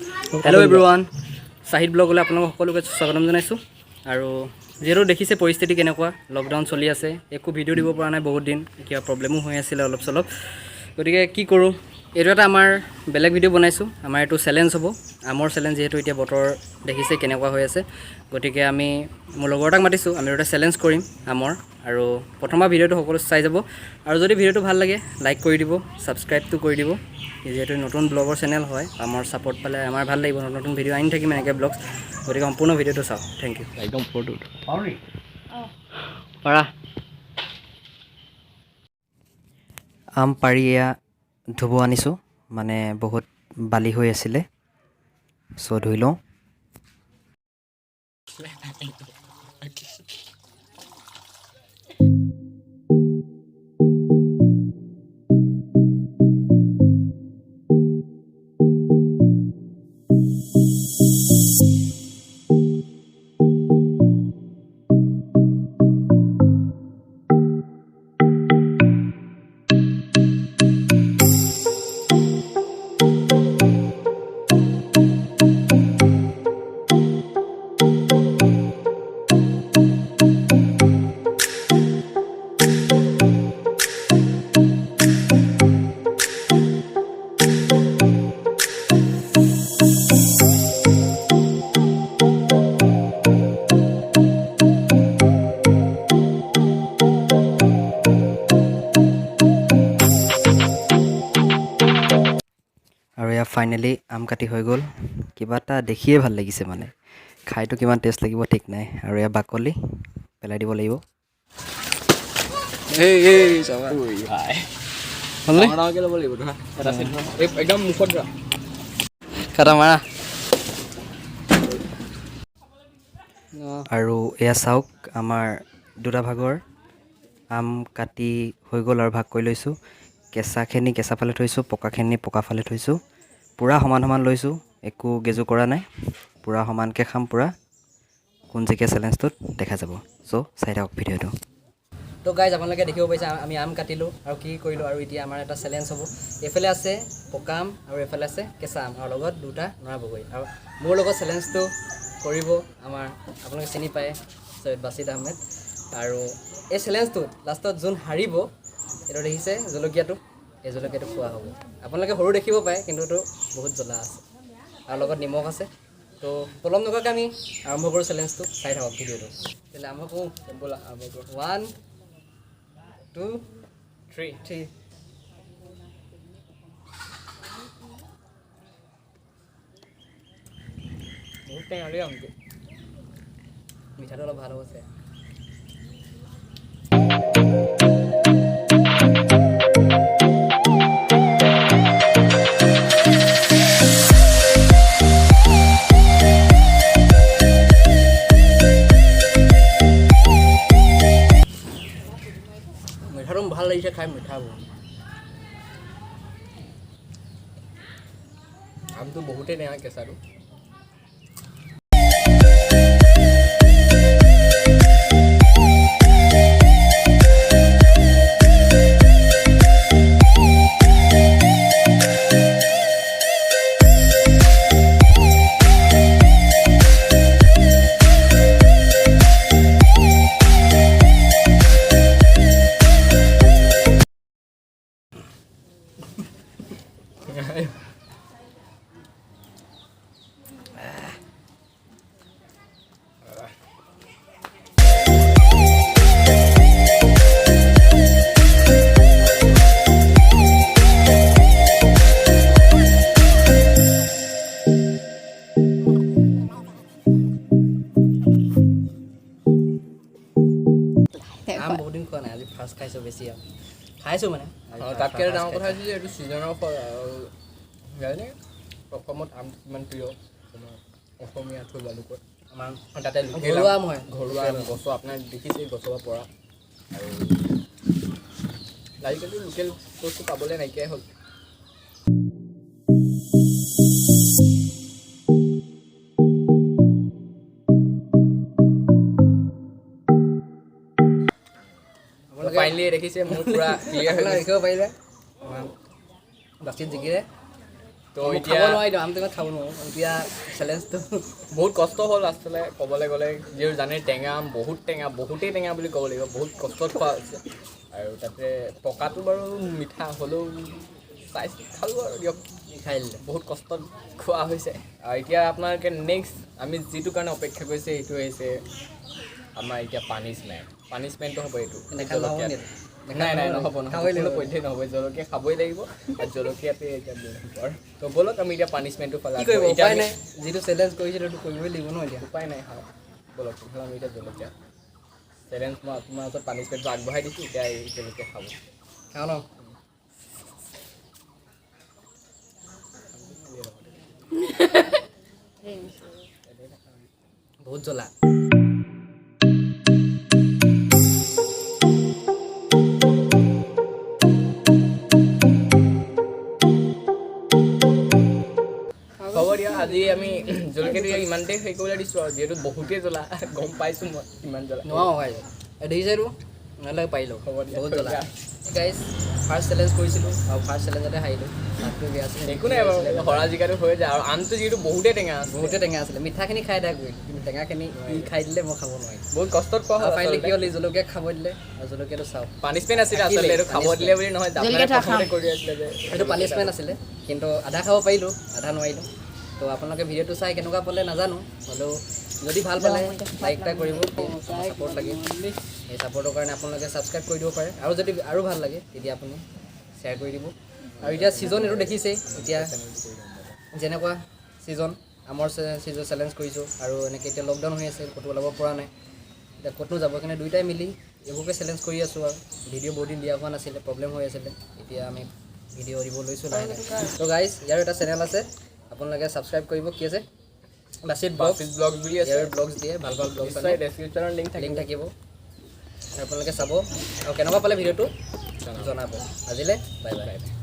Hello' everyone, Sahid ব্লগলৈ আপোনালোকক সকলোকে স্বাগতম জনাইছোঁ। আৰু যিহেতু দেখিছে পৰিস্থিতি কেনেকুৱা, লকডাউন চলি আছে, একো ভিডিঅ' দিব পৰা নাই বহুত দিন, কিবা প্ৰব্লেমো হৈ আছিলে অলপ চলপ। গতিকে কি কৰোঁ, এইটো এটা আমাৰ বেলেগ ভিডিঅ' বনাইছোঁ। আমাৰ এইটো চেলেঞ্জ হ'ব, আমৰ চেলেঞ্জ। যিহেতু এতিয়া বতৰ দেখিছে কেনেকুৱা হৈ আছে, গতিকে আমি মোৰ লগৰ এটাক মাতিছোঁ, আমি এটা চেলেঞ্জ কৰিম আমৰ। আৰু প্ৰথমবাৰ ভিডিঅ'টো সকলো চাই যাব, আৰু যদি ভিডিঅ'টো ভাল লাগে লাইক কৰি দিব, ছাবস্ক্ৰাইবটো কৰি দিব। যিহেতু নতুন ব্লগৰ চেনেল হয়, আমাৰ ছাপোৰ্ট পালে আমাৰ ভাল লাগিব। নতুন ভিডিঅ' আনি থাকিম এনেকৈ ব্লগছ, গতিকে সম্পূৰ্ণ ভিডিঅ'টো চাওক। Thank U. একদম ফটো পাৰা আম পাৰি এয়া ধুব আনিছোঁ, মানে বহুত বালি হৈ আছিলে, চ' ধুই লওঁ। আৰু এয়া ফাইনেলি আম কাটি হৈ গ'ল। কিবা এটা দেখিয়ে ভাল লাগিছে, মানে খাইতো কিমান টেষ্ট লাগিব ঠিক নাই। আৰু এয়া বাকলি পেলাই দিব লাগিব। একদম মুখত কাটা মাৰা। আৰু এয়া চাওক, আমাৰ দুটা ভাগৰ আম কাটি হৈ গ'ল আৰু ভাগ কৰি লৈছোঁ। কেঁচাখিনি কেঁচা ফালে থৈছোঁ, পকাখিনি পকা ফালে থৈছোঁ। পূৰা সমান সমান লৈছোঁ, একো গেজু কৰা নাই। পূৰা সমানকৈ খাম, পূৰা কোন জিকে চেলেঞ্জটোত দেখা যাব। চ' চাই থাকক ভিডিঅ'টো। তো গাইজ, আপোনালোকে দেখিব পাইছে আমি আম কাটিলোঁ আৰু কি কৰিলোঁ। আৰু এতিয়া আমাৰ এটা চেলেঞ্জ হ'ব। এইফালে আছে পকা আম আৰু এইফালে আছে কেঁচা আম, আৰু লগত দুটা নৰা বগৰী। আৰু মোৰ লগত চেলেঞ্জটো কৰিব আমাৰ, আপোনালোকে চিনি পায়, সৈয়দ বাছিদ আহমেদ। আৰু এই চেলেঞ্জটোত লাষ্টত যোন হাৰিব, এইটো দেখিছে জলকীয়াটো, এই জলকীয়াটো খোৱা হ'ব। আপোনালোকে সৰু দেখিব পাৰে, কিন্তু এইটো বহুত জ্বলা আছে, আৰু লগত নিমখ আছে। তো পলম নকৰাকৈ আমি আৰম্ভ কৰোঁ চেলেঞ্জটো। চাই থাকক ভিডিঅ'টো। তেতিয়াহ'লে আৰম্ভ কৰোঁ। ব'লা আৰম্ভ কৰোঁ। 1 2 3 বহুত টেঙা দেই আমটো, মিঠাটো অলপ ভাল হৈছে। মিঠাটো ভাল লাগিছে খাই, মিঠাবোৰ আমটো বহুতেই টেঙা কেঁচাটো। আম বহুত দিন খোৱা নাই, আজি ফাৰ্ষ্ট খাইছোঁ। বেছি আম খাইছোঁ মানে, তাতকৈ ডাঙৰ কথা হৈছে যে এইটো ছিজনৰ ফল। আৰু জানে অসমত আম কিমান প্ৰিয়, আমাৰ অসমীয়া থলুৱা লোকৰ। আমাৰ তাতে ঘৰুৱা আম হয়, ঘৰুৱা আম গছৰ, আপোনাৰ দেখিছে গছৰ পৰা। আৰু আজিকালি লোকেল বস্তু পাবলৈ নাইকিয়াই হ'ল। ফাইনেলি দেখিছে মোৰ পূৰা ক্লিয়াৰ হৈ দেখিব পাৰিলে বাচিত জিকিলে। তো খাব এতিয়া নোৱাৰিলোঁ আমটো ইমান খাব নোৱাৰোঁ এতিয়া চেলেঞ্জটো বহুত কষ্ট হ'ল আচলতে ক'বলৈ গ'লে যিহেতু জানে টেঙা আম বহুতেই টেঙা বুলি ক'ব লাগিব বহুত কষ্টত খোৱা হৈছে আৰু তাতে পকাটো বাৰু মিঠা হ'লেও চাই খালোঁ আৰু দিয়ক খাই দিলে বহুত কষ্টত খোৱা হৈছে আৰু এতিয়া আপোনালোকে নেক্সট আমি যিটো কাৰণে অপেক্ষা কৰিছে সেইটো হৈছে আমাৰ এতিয়া পানিছমেণ্টটো হ'ব এইটো জলকীয়া নাই নহ'ব কোনো পধ্যেই নহ'ব জলকীয়া খাবই লাগিব আৰু জলকীয়াটোৱে এতিয়া তো ব'লক আমি এতিয়া পানিছমেণ্টটো কি পালা কৰিব এতিয়া উপায় নাই যিটো চেলেঞ্জ কৰিছিলোঁ সেইটো কৰিবই লাগিব ন এতিয়া উপায় নাই হয় ব'লক তেতিয়াহ'লে আমি এতিয়া জলকীয়া চেলেঞ্জ মই আপোনাৰ ওচৰত পানিছমেণ্টটো আগবঢ়াই দিছোঁ এতিয়া এই জলকীয়া খাব খাওঁ ন বহুত জ্বলা হ'ব দিয়া আজি আমি জলকীয়াটো ইমানতে হেৰি কৰিবলৈ দিছোঁ আৰু যিহেতু বহুতেই জ্বলা গম পাইছোঁ মই ইমান জ্বলা নোৱাৰোঁ ভাই দেখিছেতো নহ'লে পাৰিলোঁ হ'ব দিয়া বহুত জ্বলা গাইজ ফাৰ্ষ্ট চেলেঞ্জ কৰিছিলোঁ আৰু ফাৰ্ষ্ট চেলেঞ্জতে হাৰিলোঁ ভাতটো বেয়া আছিলে একো নাই বাৰু হৰা জিকাটো হৈ যায় আৰু আমটো যিহেতু বহুতেই টেঙা আছে বহুতে টেঙা আছিলে মিঠাখিনি খাই তাক কৰিলোঁ কিন্তু টেঙাখিনি ই খাই দিলে মই খাব নোৱাৰিম বহুত কষ্টত খোৱা হ'ল ফাইনেলি কি হ'ল ই জলকীয়া খাব দিলে আৰু জলকীয়াটো চাওক পানিছমেণ্ট আছিলে আচলতে এইটো খাব দিলে বুলি নহয় আপোনালোকে প্ৰথমতে কৰি আছিলে যে সেইটো পানিছমেণ্ট আছিলে কিন্তু আধা খাব পাৰিলোঁ আধা নোৱাৰিলোঁ তো আপোনালোকে ভিডিঅ'টো চাই কেনেকুৱা পালে নাজানো হ'লেও যদি ভাল পালে লাইক এটা কৰিব ছাপৰ্ট লাগে এই ছাপৰ্টৰ কাৰণে আপোনালোকে ছাবস্ক্ৰাইব কৰি দিব পাৰে আৰু যদি আৰু ভাল লাগে তেতিয়া আপুনি শ্বেয়াৰ কৰি দিব আৰু এতিয়া ছিজন এইটো দেখিছেই এতিয়া যেনেকুৱা ছিজন আমৰ ছিজন চেলেঞ্জ কৰিছোঁ আৰু এনেকৈ এতিয়া লকডাউন হৈ আছে ক'তো ওলাব পৰা নাই এতিয়া ক'তনো যাব কাৰণে দুয়োটাই মিলি এইবোৰকে চেলেঞ্জ কৰি আছোঁ আৰু ভিডিঅ' বহুত দিন দিয়া হোৱা নাছিলে প্ৰব্লেম হৈ আছিলে এতিয়া আমি ভিডিঅ' দিব লৈছোঁ লাহে লাহে তো গাইজ ইয়াৰো এটা চেনেল আছে আপোনালোকে ছাবস্ক্ৰাইব কৰিব কি আছে বাছিত ব্লগ বুলি আছে ইয়াৰ ব্লগছ দিয়ে ভাল ভাল ব্লগছ নিশ্চয় ডেছক্ৰিপশ্যনৰ লিংক থাকিব আপোনালোকে চাব আৰু কেনেকুৱা পালে ভিডিঅ'টো জনাব আজিলৈ বাই বাই